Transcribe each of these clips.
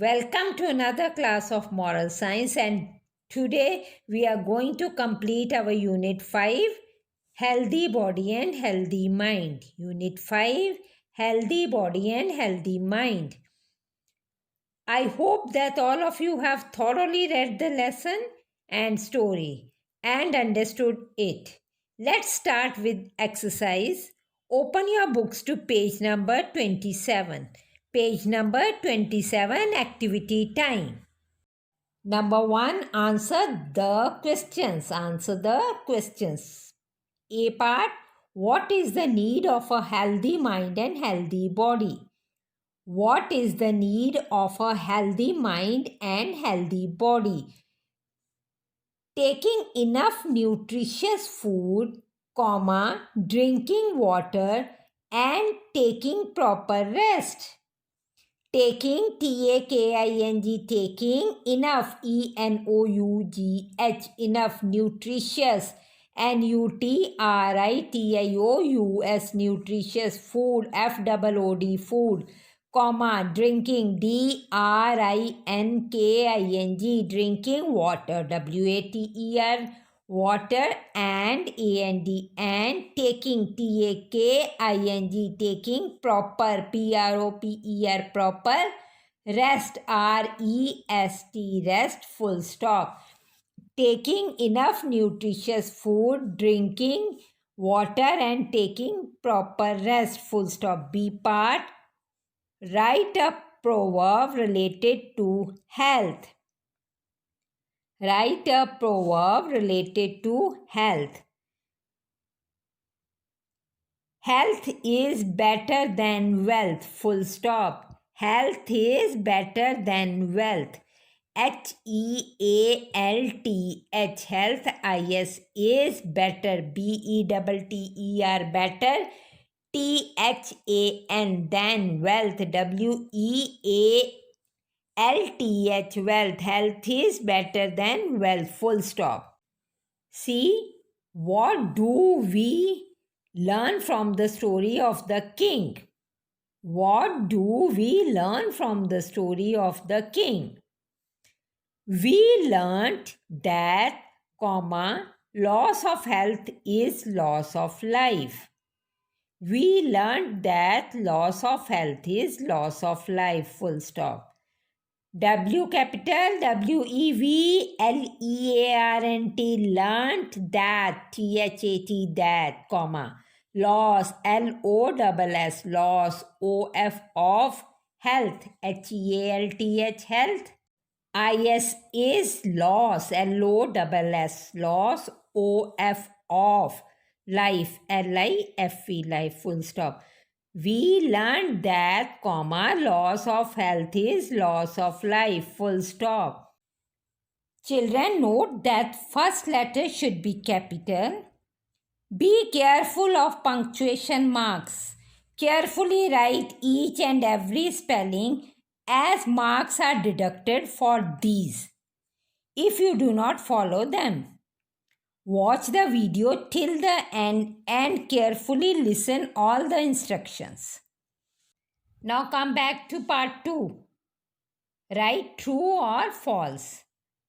Welcome to another class of moral science, and today we are going to complete our unit 5, healthy body and healthy mind. Unit 5, healthy body and healthy mind. I hope that all of you have thoroughly read the lesson and story and understood it. Let's start with exercise. Open your books to page number 27. Page number 27, activity time. Number 1, answer the questions. Answer the questions. A part, what is the need of a healthy mind and healthy body? What is the need of a healthy mind and healthy body? Taking enough nutritious food, drinking water and taking proper rest. Taking, T-A-K-I-N-G, taking enough, E-N-O-U-G-H, enough, nutritious, N-U-T-R-I-T-I-O-U-S, nutritious, food, F-O-O-D, food, drinking, D-R-I-N-K-I-N-G, drinking water, W-A-T-E-R, water, and A-N-D, and taking, T-A-K-I-N-G, taking proper, P-R-O-P-E-R, proper, rest, R-E-S-T, rest, full stop. Taking enough nutritious food, drinking water, and taking proper rest, full stop. B part, write a proverb related to health. Write a proverb related to health. Health is better than wealth, full stop. Health is better than wealth. H-E-A-L-T-H, health, I-S, is better, B-E-T-T-E-R, better, T-H-A-N, than wealth, W-E-A-L-T-H, wealth. Health is better than wealth, full stop. See, what do we learn from the story of the king? What do we learn from the story of the king? We learnt that, loss of health is loss of life. We learnt that loss of health is loss of life, full stop. W capital, W-E-V-L-E-A-R-N-T, learnt that, T-H-A-T, that, loss, L-O-S-S, loss, O-F, of health, H-E-A-L-T-H, health. I-S is loss, L-O-S-S, loss, O-F, of life, L-I-F-E, life, full stop. We learned that, loss of health is loss of life, full stop. Children, note that first letter should be capital. Be careful of punctuation marks. Carefully write each and every spelling, as marks are deducted for these if you do not follow them. Watch the video till the end and carefully listen all the instructions. Now come back to part 2. Write true or false.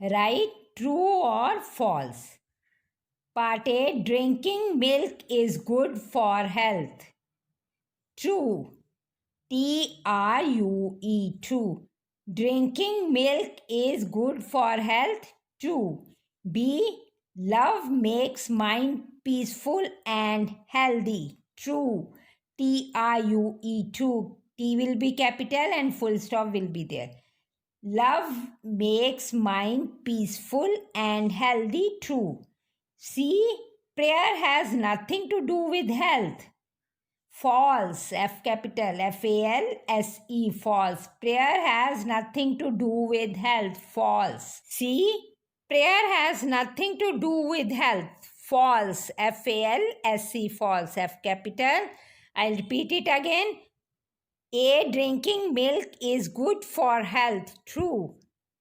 Write true or false. Part A, drinking milk is good for health. True. T-R-U-E, true. Drinking milk is good for health. True. B, love makes mind peaceful and healthy. True. T-R-U-E, true. T will be capital and full stop will be there. Love makes mind peaceful and healthy. True. C, prayer has nothing to do with health. False, F capital, F-A-L-S-E, false. Prayer has nothing to do with health. False. C, prayer has nothing to do with health. False, F-A-L-S-E, false, F capital. I'll repeat it again. A, drinking milk is good for health. True.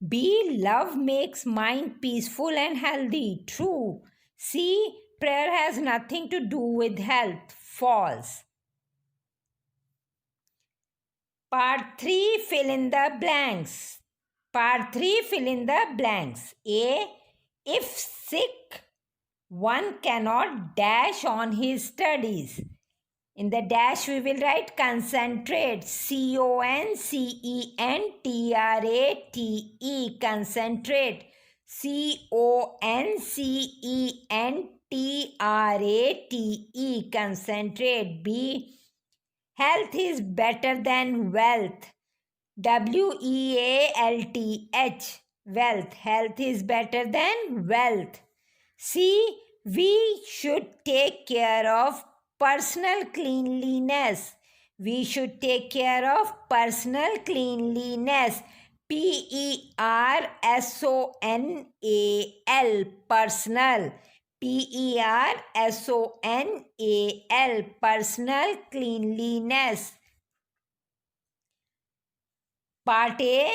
B, love makes mind peaceful and healthy. True. C, prayer has nothing to do with health. False. Part 3, fill in the blanks. Part 3, fill in the blanks. A. If sick, one cannot dash on his studies. In the dash, we will write concentrate. Concentrate. Concentrate. Concentrate. Concentrate. B. Health is better than wealth. Wealth. Wealth. Health is better than wealth. C. We should take care of personal cleanliness. We should take care of personal cleanliness. Personal. Personal. Personal cleanliness. Part A,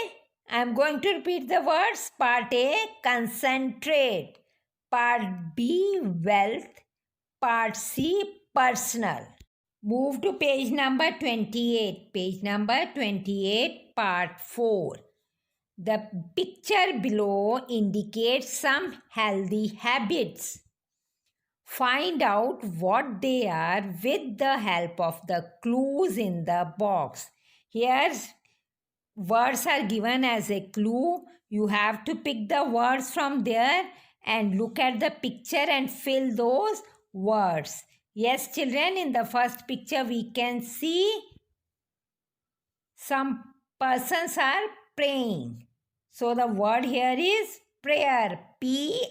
I am going to repeat the words. Part A, concentrate. Part B, wealth. Part C, personal. Move to page number 28. Page number 28, part 4. The picture below indicates some healthy habits. Find out what they are with the help of the clues in the box. Here, words are given as a clue. You have to pick the words from there and look at the picture and fill those words. Yes, children, in the first picture we can see some persons are praying. So the word here is prayer. Prayer.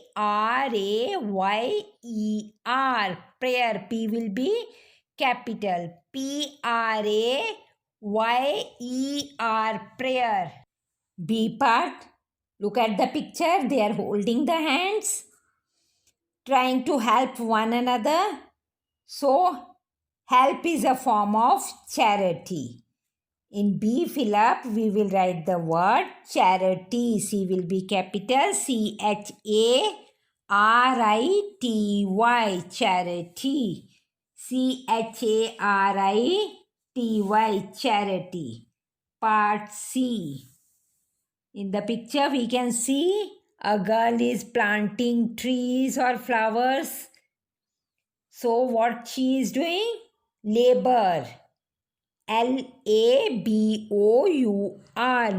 Prayer. P will be capital. Prayer. Prayer. B part. Look at the picture. They are holding the hands, trying to help one another. So, help is a form of charity. In B fill up, we will write the word charity. C will be capital. CHARITY. Charity. CHARITY. Charity. Part C. In the picture, we can see a girl is planting trees or flowers. So, what she is doing? Labor. LABOUR.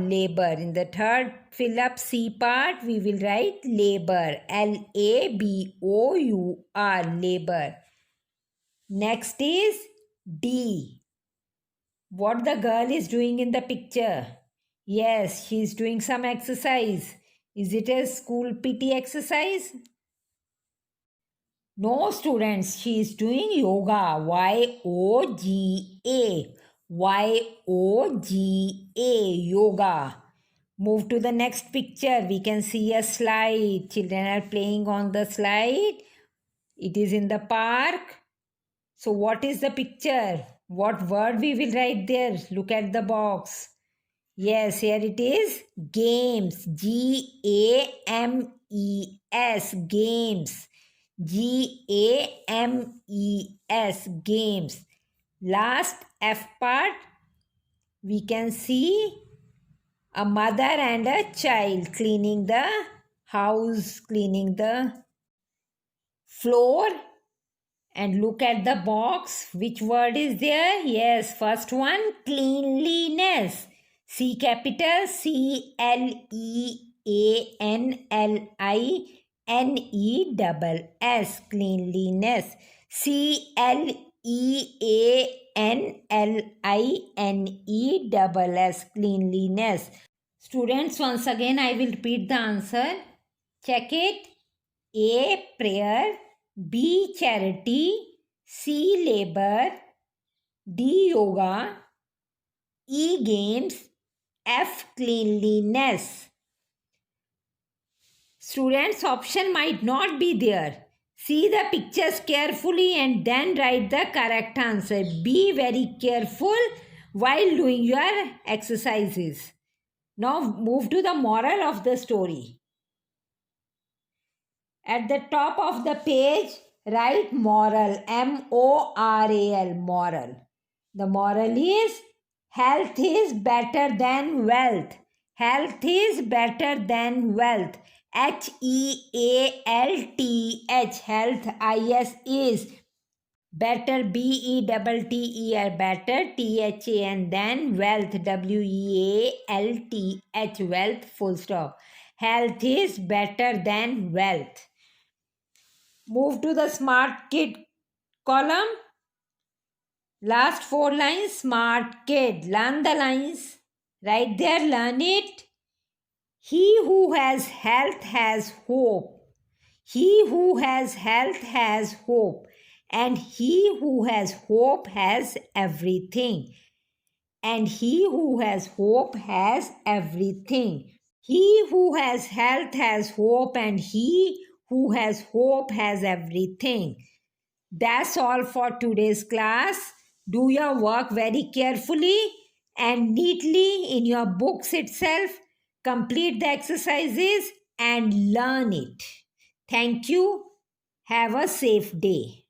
Labor. In the third fill up C part, we will write labor. LABOUR. Labor. Next is D. What the girl is doing in the picture? Yes, she is doing some exercise. Is it a school PT exercise? No, students, she is doing yoga. YOGA. Yoga. Move to the next picture. We can see a slide. Children are playing on the slide. It is in the park. So what is the picture? What word we will write there? Look at the box. Yes, here it is. Games. GAMES. Games. GAMES. Games. Last F part, we can see a mother and a child cleaning the house, cleaning the floor. And look at the box. Which word is there? Yes, first one, cleanliness. C capital. CLEANLINESS. Cleanliness. CLEANLINESS. Cleanliness. Students, once again I will repeat the answer. Check it. A. Prayer. B. Charity. C. Labor. D. Yoga. E. Games. F. Cleanliness. Students, option might not be there. See the pictures carefully and then write the correct answer. Be very careful while doing your exercises. Now move to the moral of the story. At the top of the page, write moral. MORAL. Moral. The moral is Health is better than wealth. Health is better than wealth. HEALTH. Health is is better. BETTER. Better. THAN. Then wealth. WEALTH. Wealth. Full stop. Health is better than wealth. Move to the smart kid column. Last 4 lines, smart kid. Learn the lines. Right there, learn it. He who has health has hope. He who has health has hope. And he who has hope has everything. And he who has hope has everything. He who has health has hope, and he who has hope has everything. That's all for today's class. Do your work very carefully and neatly in your books itself. Complete the exercises and learn it. Thank you. Have a safe day.